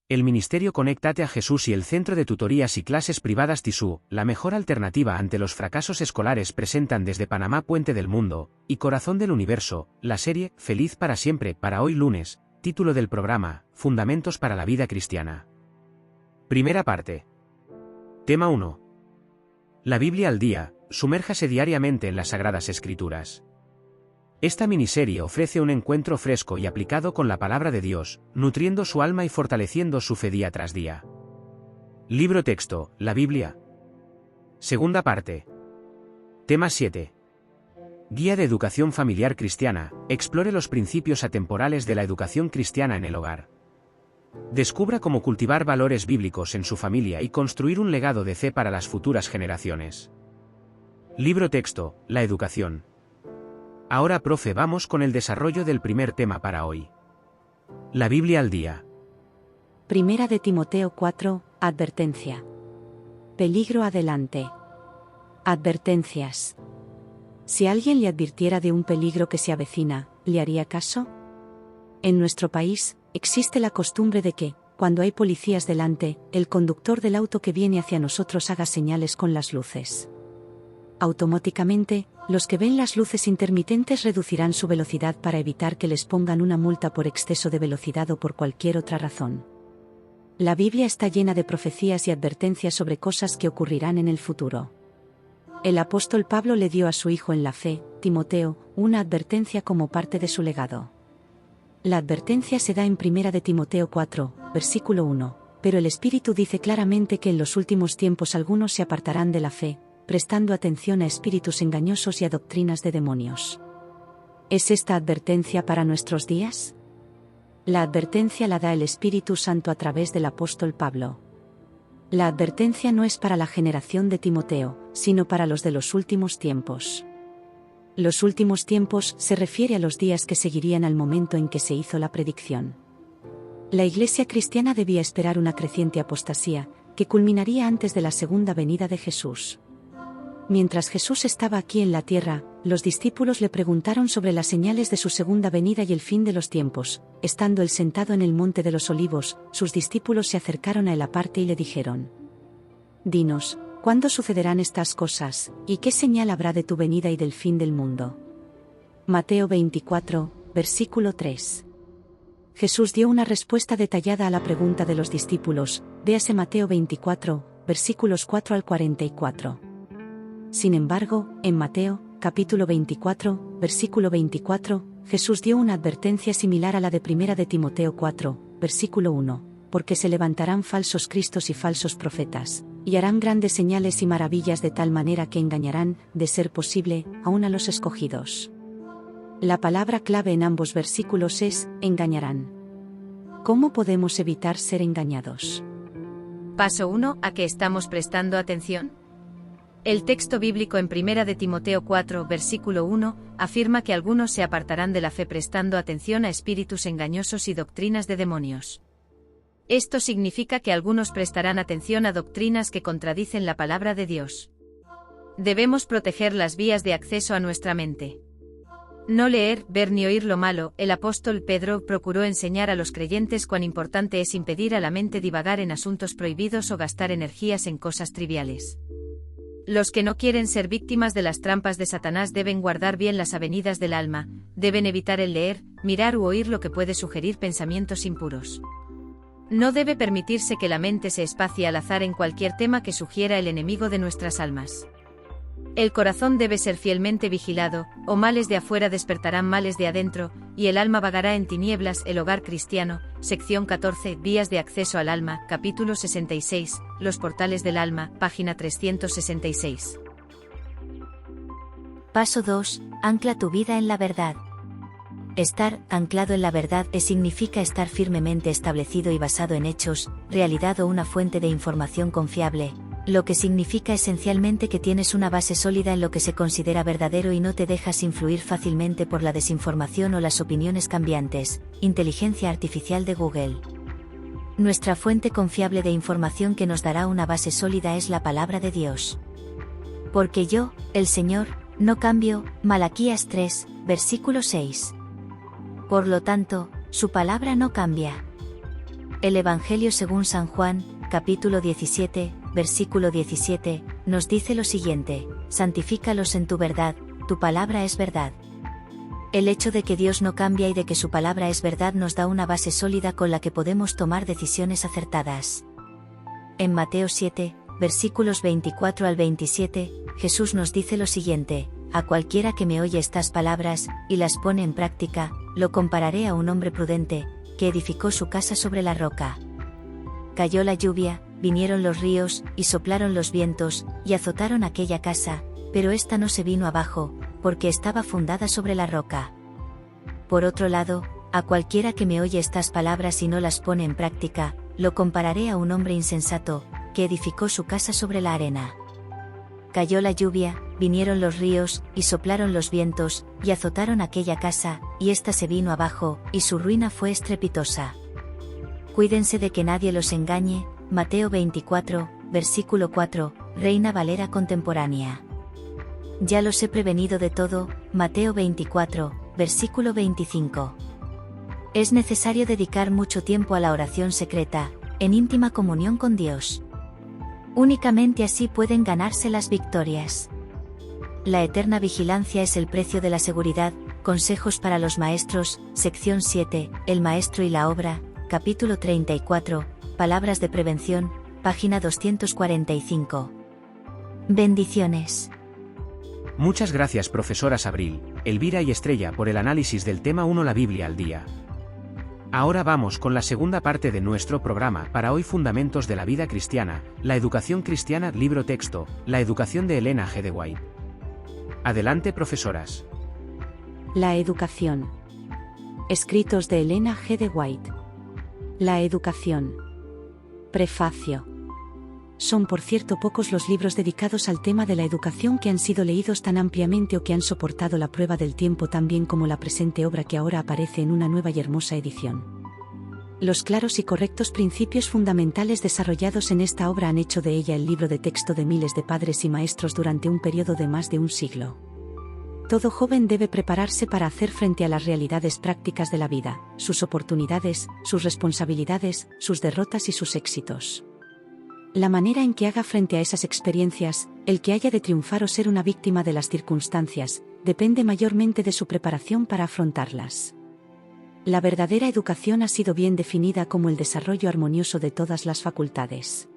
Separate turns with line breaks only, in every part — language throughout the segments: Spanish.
El Ministerio Conéctate a Jesús y el Centro de Tutorías y Clases Privadas TISU, la mejor alternativa ante los fracasos escolares, presentan desde Panamá, Puente del Mundo y Corazón del Universo, la serie Feliz para siempre para hoy lunes, título del programa, Fundamentos para la vida cristiana. Primera parte. Tema 1. La Biblia al día, sumérjase diariamente en las Sagradas Escrituras. Esta miniserie ofrece un encuentro fresco y aplicado con la palabra de Dios, nutriendo su alma y fortaleciendo su fe día tras día. Libro texto, la Biblia. Segunda parte. Tema 7. Guía de Educación Familiar Cristiana, explore los principios atemporales de la educación cristiana en el hogar. Descubra cómo cultivar valores bíblicos en su familia y construir un legado de fe para las futuras generaciones. Libro texto, la educación. Ahora, profe, vamos con el desarrollo del primer tema para hoy. La Biblia al día.
Primera de Timoteo 4, advertencia. Peligro adelante. Advertencias. Si alguien le advirtiera de un peligro que se avecina, ¿le haría caso? En nuestro país, existe la costumbre de que, cuando hay policías delante, el conductor del auto que viene hacia nosotros haga señales con las luces. Automáticamente, los que ven las luces intermitentes reducirán su velocidad para evitar que les pongan una multa por exceso de velocidad o por cualquier otra razón. La Biblia está llena de profecías y advertencias sobre cosas que ocurrirán en el futuro. El apóstol Pablo le dio a su hijo en la fe, Timoteo, una advertencia como parte de su legado. La advertencia se da en 1 de Timoteo 4, versículo 1, pero el Espíritu dice claramente que en los últimos tiempos algunos se apartarán de la fe, prestando atención a espíritus engañosos y a doctrinas de demonios. ¿Es esta advertencia para nuestros días? La advertencia la da el Espíritu Santo a través del apóstol Pablo. La advertencia no es para la generación de Timoteo, sino para los de los últimos tiempos. Los últimos tiempos se refiere a los días que seguirían al momento en que se hizo la predicción. La Iglesia cristiana debía esperar una creciente apostasía, que culminaría antes de la segunda venida de Jesús. Mientras Jesús estaba aquí en la tierra, los discípulos le preguntaron sobre las señales de su segunda venida y el fin de los tiempos. Estando él sentado en el monte de los Olivos, sus discípulos se acercaron a él aparte y le dijeron: «Dinos, ¿cuándo sucederán estas cosas, y qué señal habrá de tu venida y del fin del mundo?» Mateo 24, versículo 3. Jesús dio una respuesta detallada a la pregunta de los discípulos, véase Mateo 24, versículos 4 al 44. Sin embargo, en Mateo, capítulo 24, versículo 24, Jesús dio una advertencia similar a la de 1 de Timoteo 4, versículo 1, porque se levantarán falsos cristos y falsos profetas, y harán grandes señales y maravillas de tal manera que engañarán, de ser posible, aún a los escogidos. La palabra clave en ambos versículos es, engañarán. ¿Cómo podemos evitar ser engañados?
Paso 1. ¿A qué estamos prestando atención? El texto bíblico en 1 de Timoteo 4, versículo 1, afirma que algunos se apartarán de la fe prestando atención a espíritus engañosos y doctrinas de demonios. Esto significa que algunos prestarán atención a doctrinas que contradicen la palabra de Dios. Debemos proteger las vías de acceso a nuestra mente. No leer, ver ni oír lo malo. El apóstol Pedro procuró enseñar a los creyentes cuán importante es impedir a la mente divagar en asuntos prohibidos o gastar energías en cosas triviales. Los que no quieren ser víctimas de las trampas de Satanás deben guardar bien las avenidas del alma, deben evitar el leer, mirar u oír lo que puede sugerir pensamientos impuros. No debe permitirse que la mente se espacie al azar en cualquier tema que sugiera el enemigo de nuestras almas. El corazón debe ser fielmente vigilado, o males de afuera despertarán males de adentro, y el alma vagará en tinieblas. El hogar cristiano, sección 14, vías de acceso al alma, capítulo 66, los portales del alma, página 366.
Paso 2, ancla tu vida en la verdad. Estar anclado en la verdad significa estar firmemente establecido y basado en hechos, realidad o una fuente de información confiable, lo que significa esencialmente que tienes una base sólida en lo que se considera verdadero y no te dejas influir fácilmente por la desinformación o las opiniones cambiantes. Inteligencia artificial de Google. Nuestra fuente confiable de información que nos dará una base sólida es la palabra de Dios. Porque yo, el Señor, no cambio. Malaquías 3, versículo 6. Por lo tanto, su palabra no cambia. El Evangelio según San Juan, capítulo 17, versículo 17, nos dice lo siguiente: santifícalos en tu verdad, tu palabra es verdad. El hecho de que Dios no cambia y de que su palabra es verdad nos da una base sólida con la que podemos tomar decisiones acertadas. En Mateo 7, versículos 24 al 27, Jesús nos dice lo siguiente: a cualquiera que me oye estas palabras, y las pone en práctica, lo compararé a un hombre prudente, que edificó su casa sobre la roca. Cayó la lluvia, vinieron los ríos, y soplaron los vientos, y azotaron aquella casa, pero ésta no se vino abajo, porque estaba fundada sobre la roca. Por otro lado, a cualquiera que me oye estas palabras y no las pone en práctica, lo compararé a un hombre insensato, que edificó su casa sobre la arena. Cayó la lluvia, vinieron los ríos, y soplaron los vientos, y azotaron aquella casa, y ésta se vino abajo, y su ruina fue estrepitosa. Cuídense de que nadie los engañe. Mateo 24, versículo 4, Reina Valera contemporánea. Ya los he prevenido de todo. Mateo 24, versículo 25. Es necesario dedicar mucho tiempo a la oración secreta, en íntima comunión con Dios. Únicamente así pueden ganarse las victorias. La eterna vigilancia es el precio de la seguridad. Consejos para los maestros, sección 7, El maestro y la obra, capítulo 34, Palabras de prevención, página 245. Bendiciones.
Muchas gracias profesoras Abril, Elvira y Estrella por el análisis del tema 1 La Biblia al día. Ahora vamos con la segunda parte de nuestro programa para hoy: Fundamentos de la vida cristiana, la educación cristiana, libro texto, la educación de Elena G. de White. Adelante profesoras.
La educación. Escritos de Elena G. de White. La educación. Prefacio. Son por cierto pocos los libros dedicados al tema de la educación que han sido leídos tan ampliamente o que han soportado la prueba del tiempo tan bien como la presente obra que ahora aparece en una nueva y hermosa edición. Los claros y correctos principios fundamentales desarrollados en esta obra han hecho de ella el libro de texto de miles de padres y maestros durante un periodo de más de un siglo. Todo joven debe prepararse para hacer frente a las realidades prácticas de la vida, sus oportunidades, sus responsabilidades, sus derrotas y sus éxitos. La manera en que haga frente a esas experiencias, el que haya de triunfar o ser una víctima de las circunstancias, depende mayormente de su preparación para afrontarlas. La verdadera educación ha sido bien definida como el desarrollo armonioso de todas las facultades.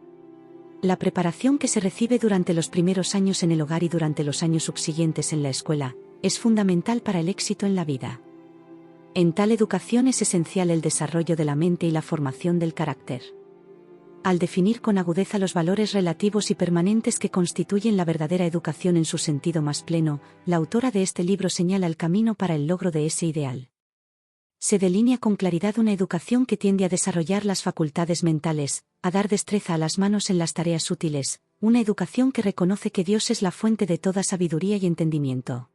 La preparación que se recibe durante los primeros años en el hogar y durante los años subsiguientes en la escuela, es fundamental para el éxito en la vida. En tal educación es esencial el desarrollo de la mente y la formación del carácter. Al definir con agudeza los valores relativos y permanentes que constituyen la verdadera educación en su sentido más pleno, la autora de este libro señala el camino para el logro de ese ideal. Se delinea con claridad una educación que tiende a desarrollar las facultades mentales, a dar destreza a las manos en las tareas útiles, una educación que reconoce que Dios es la fuente de toda sabiduría y entendimiento.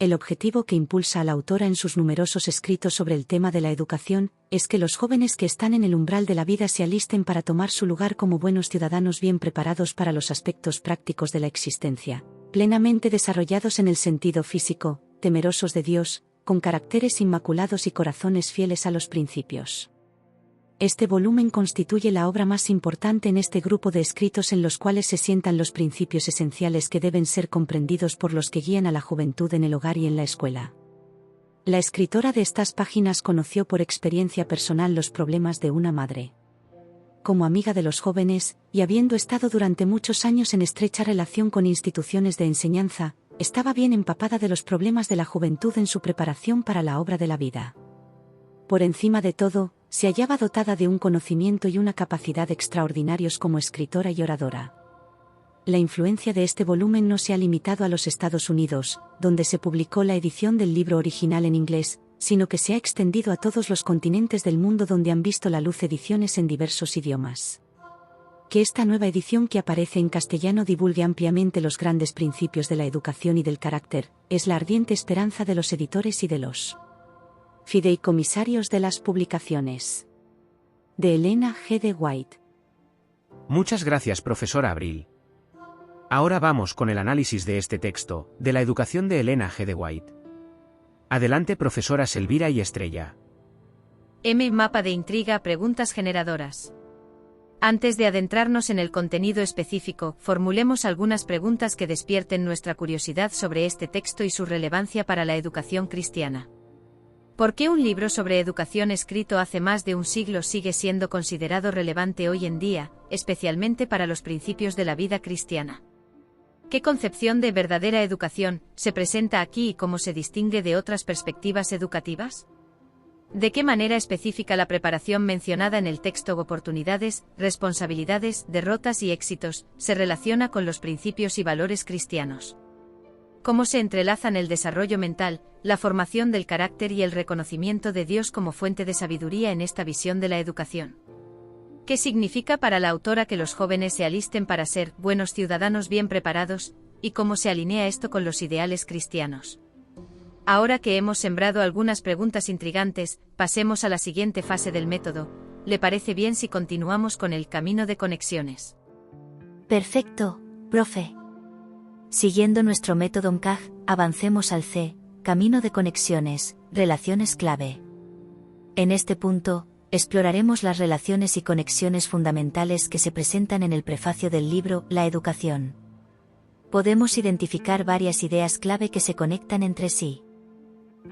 El objetivo que impulsa a la autora en sus numerosos escritos sobre el tema de la educación, es que los jóvenes que están en el umbral de la vida se alisten para tomar su lugar como buenos ciudadanos bien preparados para los aspectos prácticos de la existencia, plenamente desarrollados en el sentido físico, temerosos de Dios, con caracteres inmaculados y corazones fieles a los principios. Este volumen constituye la obra más importante en este grupo de escritos en los cuales se sientan los principios esenciales que deben ser comprendidos por los que guían a la juventud en el hogar y en la escuela. La escritora de estas páginas conoció por experiencia personal los problemas de una madre. Como amiga de los jóvenes, y habiendo estado durante muchos años en estrecha relación con instituciones de enseñanza, estaba bien empapada de los problemas de la juventud en su preparación para la obra de la vida. Por encima de todo, se hallaba dotada de un conocimiento y una capacidad extraordinarios como escritora y oradora. La influencia de este volumen no se ha limitado a los Estados Unidos, donde se publicó la edición del libro original en inglés, sino que se ha extendido a todos los continentes del mundo donde han visto la luz ediciones en diversos idiomas. Que esta nueva edición que aparece en castellano divulgue ampliamente los grandes principios de la educación y del carácter, es la ardiente esperanza de los editores y de los fideicomisarios de las publicaciones. De Elena G. de White.
Muchas gracias, profesora Abril. Ahora vamos con el análisis de este texto, de la educación de Elena G. de White. Adelante, profesoras Elvira y Estrella.
Mapa de intriga, preguntas generadoras. Antes de adentrarnos en el contenido específico, formulemos algunas preguntas que despierten nuestra curiosidad sobre este texto y su relevancia para la educación cristiana. ¿Por qué un libro sobre educación escrito hace más de un siglo sigue siendo considerado relevante hoy en día, especialmente para los principios de la vida cristiana? ¿Qué concepción de verdadera educación se presenta aquí y cómo se distingue de otras perspectivas educativas? ¿De qué manera específica la preparación mencionada en el texto oportunidades, responsabilidades, derrotas y éxitos se relaciona con los principios y valores cristianos? ¿Cómo se entrelazan el desarrollo mental, la formación del carácter y el reconocimiento de Dios como fuente de sabiduría en esta visión de la educación? ¿Qué significa para la autora que los jóvenes se alisten para ser buenos ciudadanos bien preparados, y cómo se alinea esto con los ideales cristianos? Ahora que hemos sembrado algunas preguntas intrigantes, pasemos a la siguiente fase del método. ¿Le parece bien si continuamos con el camino de conexiones?
Perfecto, profe. Siguiendo nuestro método MCAG, avancemos al C, camino de conexiones, relaciones clave. En este punto, exploraremos las relaciones y conexiones fundamentales que se presentan en el prefacio del libro La Educación. Podemos identificar varias ideas clave que se conectan entre sí.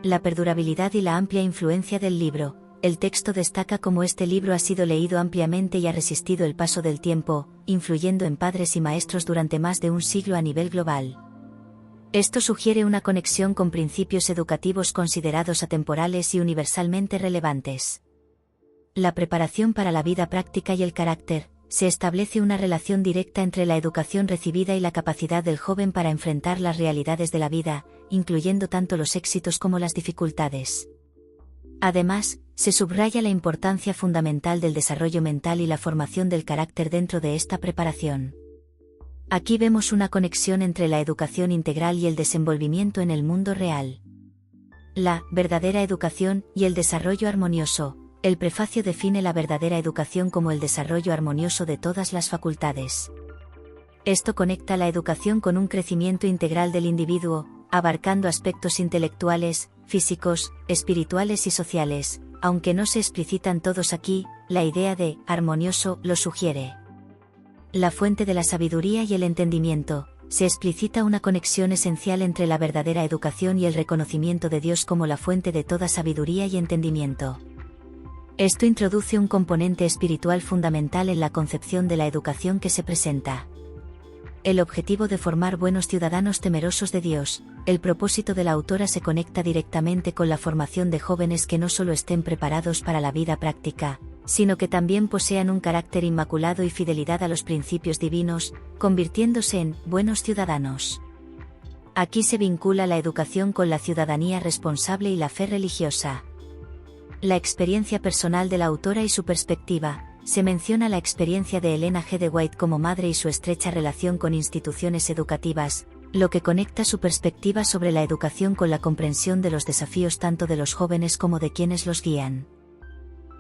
La perdurabilidad y la amplia influencia del libro. El texto destaca cómo este libro ha sido leído ampliamente y ha resistido el paso del tiempo, influyendo en padres y maestros durante más de un siglo a nivel global. Esto sugiere una conexión con principios educativos considerados atemporales y universalmente relevantes. La preparación para la vida práctica y el carácter. Se establece una relación directa entre la educación recibida y la capacidad del joven para enfrentar las realidades de la vida, incluyendo tanto los éxitos como las dificultades. Además, se subraya la importancia fundamental del desarrollo mental y la formación del carácter dentro de esta preparación. Aquí vemos una conexión entre la educación integral y el desenvolvimiento en el mundo real. La verdadera educación y el desarrollo armonioso. El prefacio define la verdadera educación como el desarrollo armonioso de todas las facultades. Esto conecta la educación con un crecimiento integral del individuo, abarcando aspectos intelectuales, físicos, espirituales y sociales, aunque no se explicitan todos aquí, la idea de armonioso lo sugiere. La fuente de la sabiduría y el entendimiento. Se explicita una conexión esencial entre la verdadera educación y el reconocimiento de Dios como la fuente de toda sabiduría y entendimiento. Esto introduce un componente espiritual fundamental en la concepción de la educación que se presenta. El objetivo de formar buenos ciudadanos temerosos de Dios. El propósito de la autora se conecta directamente con la formación de jóvenes que no solo estén preparados para la vida práctica, sino que también posean un carácter inmaculado y fidelidad a los principios divinos, convirtiéndose en buenos ciudadanos. Aquí se vincula la educación con la ciudadanía responsable y la fe religiosa. La experiencia personal de la autora y su perspectiva. Se menciona la experiencia de Elena G. de White como madre y su estrecha relación con instituciones educativas, lo que conecta su perspectiva sobre la educación con la comprensión de los desafíos tanto de los jóvenes como de quienes los guían.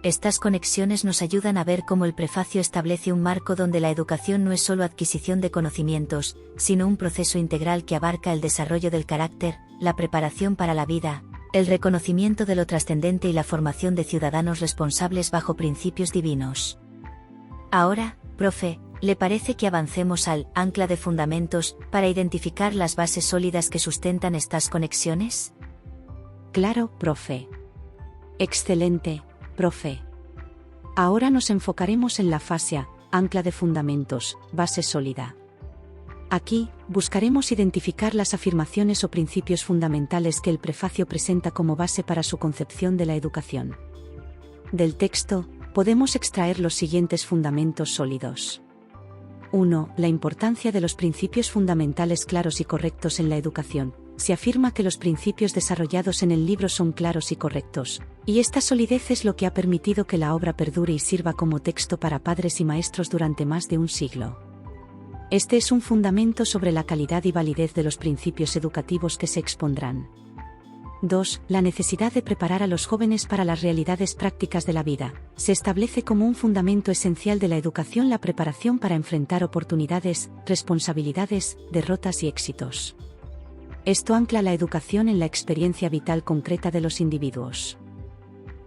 Estas conexiones nos ayudan a ver cómo el prefacio establece un marco donde la educación no es solo adquisición de conocimientos, sino un proceso integral que abarca el desarrollo del carácter, la preparación para la vida, el reconocimiento de lo trascendente y la formación de ciudadanos responsables bajo principios divinos. Ahora, profe, ¿le parece que avancemos al ancla de fundamentos para identificar las bases sólidas que sustentan estas conexiones?
Claro, profe. Excelente, profe. Ahora nos enfocaremos en la fase A, ancla de fundamentos, base sólida. Aquí, buscaremos identificar las afirmaciones o principios fundamentales que el prefacio presenta como base para su concepción de la educación. Del texto, podemos extraer los siguientes fundamentos sólidos. 1. La importancia de los principios fundamentales claros y correctos en la educación. Se afirma que los principios desarrollados en el libro son claros y correctos, y esta solidez es lo que ha permitido que la obra perdure y sirva como texto para padres y maestros durante más de un siglo. Este es un fundamento sobre la calidad y validez de los principios educativos que se expondrán. 2. La necesidad de preparar a los jóvenes para las realidades prácticas de la vida. Se establece como un fundamento esencial de la educación la preparación para enfrentar oportunidades, responsabilidades, derrotas y éxitos. Esto ancla la educación en la experiencia vital concreta de los individuos.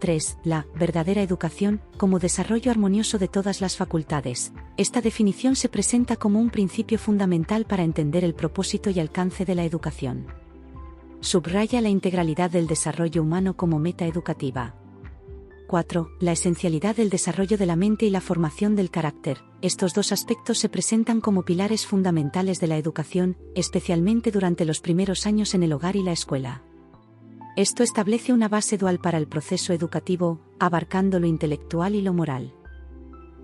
3. La verdadera educación, como desarrollo armonioso de todas las facultades. Esta definición se presenta como un principio fundamental para entender el propósito y alcance de la educación. Subraya la integralidad del desarrollo humano como meta educativa. 4. La esencialidad del desarrollo de la mente y la formación del carácter. Estos dos aspectos se presentan como pilares fundamentales de la educación, especialmente durante los primeros años en el hogar y la escuela. Esto establece una base dual para el proceso educativo, abarcando lo intelectual y lo moral.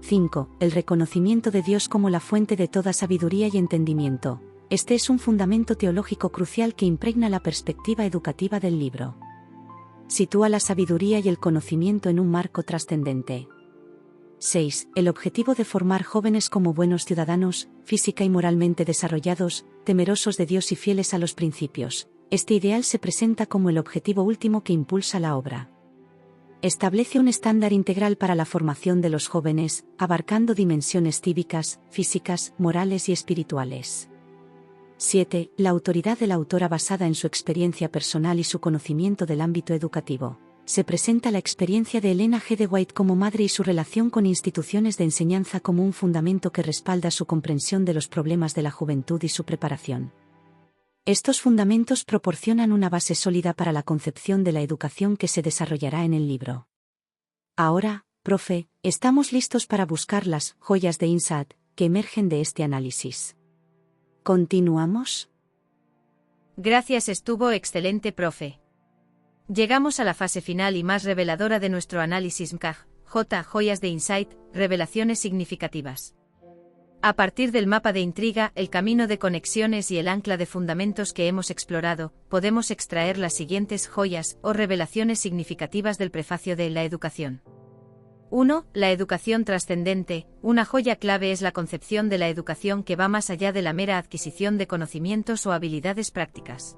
5. El reconocimiento de Dios como la fuente de toda sabiduría y entendimiento. Este es un fundamento teológico crucial que impregna la perspectiva educativa del libro. Sitúa la sabiduría y el conocimiento en un marco trascendente. 6. El objetivo de formar jóvenes como buenos ciudadanos, física y moralmente desarrollados, temerosos de Dios y fieles a los principios. Este ideal se presenta como el objetivo último que impulsa la obra. Establece un estándar integral para la formación de los jóvenes, abarcando dimensiones cívicas, físicas, morales y espirituales. 7. La autoridad de la autora basada en su experiencia personal y su conocimiento del ámbito educativo. Se presenta la experiencia de Elena G. de White como madre y su relación con instituciones de enseñanza como un fundamento que respalda su comprensión de los problemas de la juventud y su preparación. Estos fundamentos proporcionan una base sólida para la concepción de la educación que se desarrollará en el libro. Ahora, profe, estamos listos para buscar las joyas de insight que emergen de este análisis. ¿Continuamos?
Gracias, estuvo excelente, profe. Llegamos a la fase final y más reveladora de nuestro análisis MCAG, joyas de insight, revelaciones significativas. A partir del mapa de intriga, el camino de conexiones y el ancla de fundamentos que hemos explorado, podemos extraer las siguientes joyas o revelaciones significativas del prefacio de La educación. 1. La educación trascendente. Una joya clave es la concepción de la educación que va más allá de la mera adquisición de conocimientos o habilidades prácticas.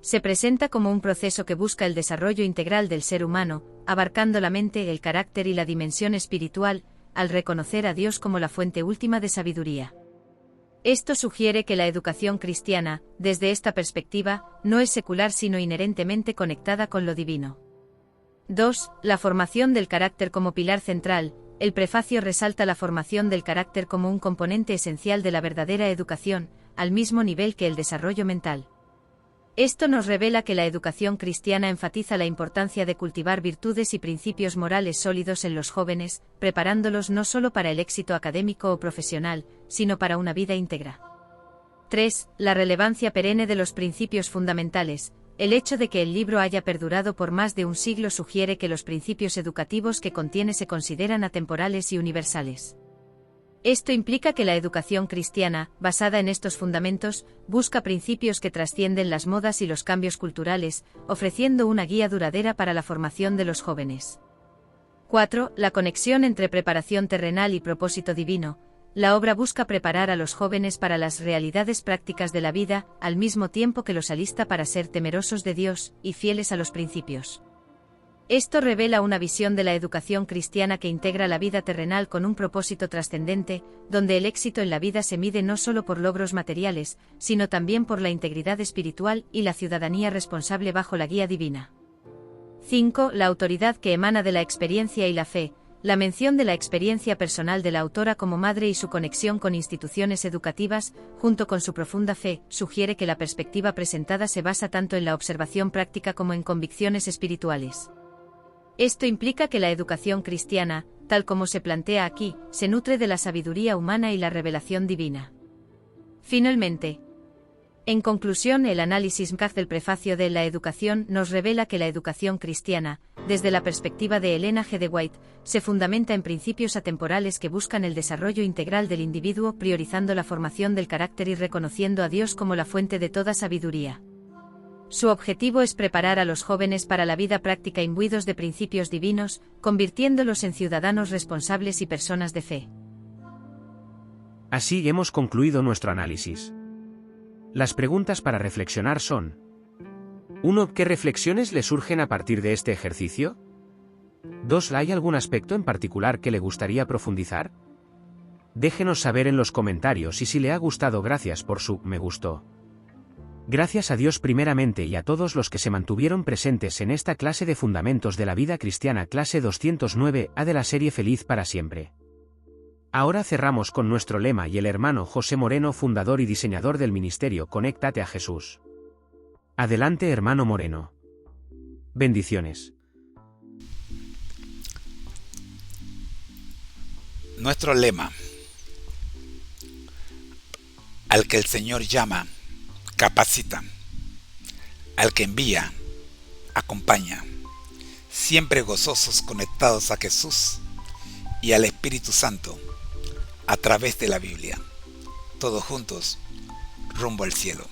Se presenta como un proceso que busca el desarrollo integral del ser humano, abarcando la mente, el carácter y la dimensión espiritual, al reconocer a Dios como la fuente última de sabiduría. Esto sugiere que la educación cristiana, desde esta perspectiva, no es secular sino inherentemente conectada con lo divino. 2. La formación del carácter como pilar central. El prefacio resalta la formación del carácter como un componente esencial de la verdadera educación, al mismo nivel que el desarrollo mental. Esto nos revela que la educación cristiana enfatiza la importancia de cultivar virtudes y principios morales sólidos en los jóvenes, preparándolos no solo para el éxito académico o profesional, sino para una vida íntegra. 3. La relevancia perenne de los principios fundamentales. El hecho de que el libro haya perdurado por más de un siglo sugiere que los principios educativos que contiene se consideran atemporales y universales. Esto implica que la educación cristiana, basada en estos fundamentos, busca principios que trascienden las modas y los cambios culturales, ofreciendo una guía duradera para la formación de los jóvenes. 4. La conexión entre preparación terrenal y propósito divino. La obra busca preparar a los jóvenes para las realidades prácticas de la vida, al mismo tiempo que los alista para ser temerosos de Dios y fieles a los principios. Esto revela una visión de la educación cristiana que integra la vida terrenal con un propósito trascendente, donde el éxito en la vida se mide no solo por logros materiales, sino también por la integridad espiritual y la ciudadanía responsable bajo la guía divina. 5. La autoridad que emana de la experiencia y la fe. La mención de la experiencia personal de la autora como madre y su conexión con instituciones educativas, junto con su profunda fe, sugiere que la perspectiva presentada se basa tanto en la observación práctica como en convicciones espirituales. Esto implica que la educación cristiana, tal como se plantea aquí, se nutre de la sabiduría humana y la revelación divina. Finalmente, en conclusión, el análisis MCAG del prefacio de La educación nos revela que la educación cristiana, desde la perspectiva de Elena G. de White, se fundamenta en principios atemporales que buscan el desarrollo integral del individuo, priorizando la formación del carácter y reconociendo a Dios como la fuente de toda sabiduría. Su objetivo es preparar a los jóvenes para la vida práctica imbuidos de principios divinos, convirtiéndolos en ciudadanos responsables y personas de fe.
Así hemos concluido nuestro análisis. Las preguntas para reflexionar son: 1. ¿Qué reflexiones le surgen a partir de este ejercicio? 2. ¿Hay algún aspecto en particular que le gustaría profundizar? Déjenos saber en los comentarios y si le ha gustado. Gracias por su me gustó. Gracias a Dios primeramente y a todos los que se mantuvieron presentes en esta clase de Fundamentos de la Vida Cristiana, clase 209A de la serie Feliz para Siempre. Ahora cerramos con nuestro lema y el hermano José Moreno, fundador y diseñador del ministerio Conéctate a Jesús. Adelante, hermano Moreno. Bendiciones.
Nuestro lema: al que el Señor llama, capacita; al que envía, acompaña. Siempre gozosos, conectados a Jesús y al Espíritu Santo a través de la Biblia. Todos juntos, rumbo al cielo.